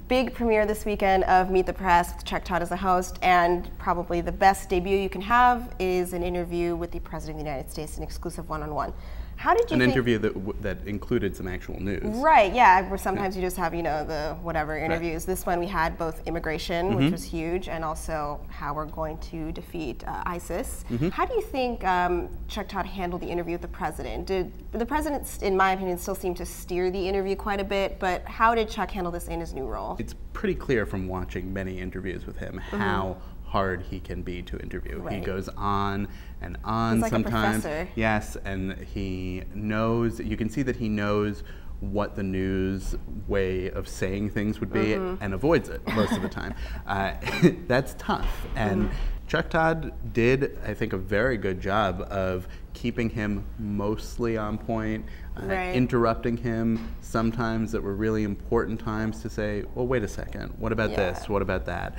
big premiere this weekend of Meet the Press with Chuck Todd as a host, and probably the best debut you can have is an interview with the President of the United States, an exclusive one-on-one. How did you think? An interview that included some actual news. Right, yeah, where sometimes you just have, you know, the whatever interviews. Right. This one we had both immigration, which was huge, and also how we're going to defeat ISIS. How do you think Chuck Todd handled the interview with the President? Did the President, in my opinion, still seem to steer the interview quite a bit, but how did Chuck handle this in his new role? It's pretty clear from watching many interviews with him how hard he can be to interview. Right. He goes on and on. He's like sometimes. A professor. Yes, and he knows, you can see that he knows what the news way of saying things would be and avoids it most of the time. That's tough. And Chuck Todd did, I think, a very good job of keeping him mostly on point, interrupting him sometimes that were really important times to say, well, wait a second, what about this, what about that?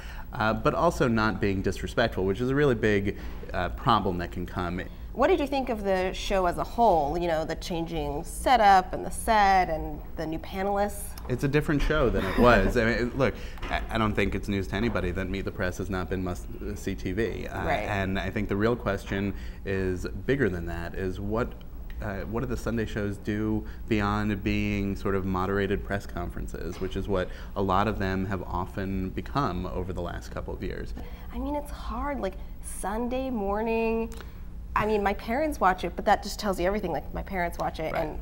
But also not being disrespectful, which is a really big problem that can come. What did you think of the show as a whole? You know, the changing setup and the set and the new panelists? It's a different show than it was. I mean, look, I don't think it's news to anybody that Meet the Press has not been must-see TV. And I think the real question is bigger than that, is what do the Sunday shows do beyond being sort of moderated press conferences, which is what a lot of them have often become over the last couple of years. I mean, it's hard, like Sunday morning. I mean, my parents watch it, but that just tells you everything. Like, my parents watch it, and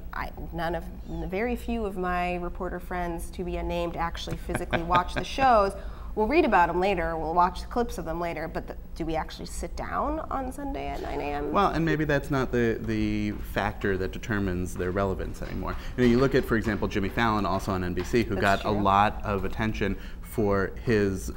very few of my reporter friends, to be unnamed, actually physically watch the shows. We'll read about them later, we'll watch the clips of them later, but do we actually sit down on Sunday at 9 a.m.? Well, and maybe that's not the factor that determines their relevance anymore. You know, you look at, for example, Jimmy Fallon, also on NBC, who got a lot of attention for his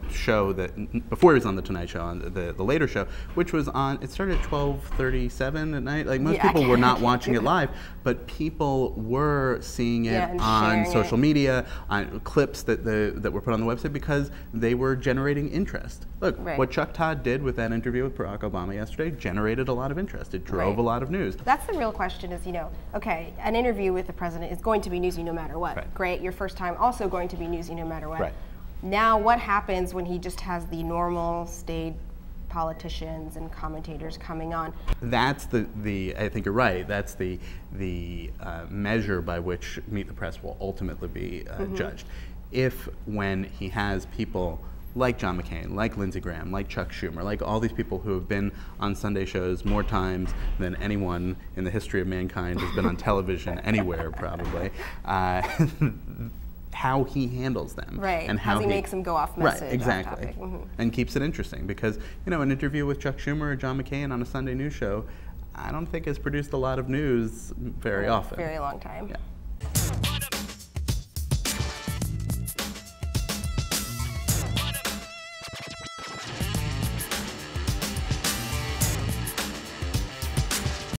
show that before he was on the Tonight Show, on the later show, which was on. It started at 12:37 at night. Like, most people were not watching it live, but people were seeing it on social media, on clips that were put on the website because they were generating interest. Look, what Chuck Todd did with that interview with Barack Obama yesterday generated a lot of interest. It drove a lot of news. That's the real question. Is, you know, okay, an interview with the president is going to be newsy no matter what. Great, your first time also going to be newsy no matter what. Now, what happens when he just has the normal staid politicians and commentators coming on? That's I think you're right, that's the measure by which Meet the Press will ultimately be judged. If, when he has people like John McCain, like Lindsey Graham, like Chuck Schumer, like all these people who have been on Sunday shows more times than anyone in the history of mankind has been on television anywhere, probably, how he handles them. And how he makes them go off message. Exactly. And keeps it interesting, because, you know, an interview with Chuck Schumer or John McCain on a Sunday news show, I don't think has produced a lot of news very often. Very long time.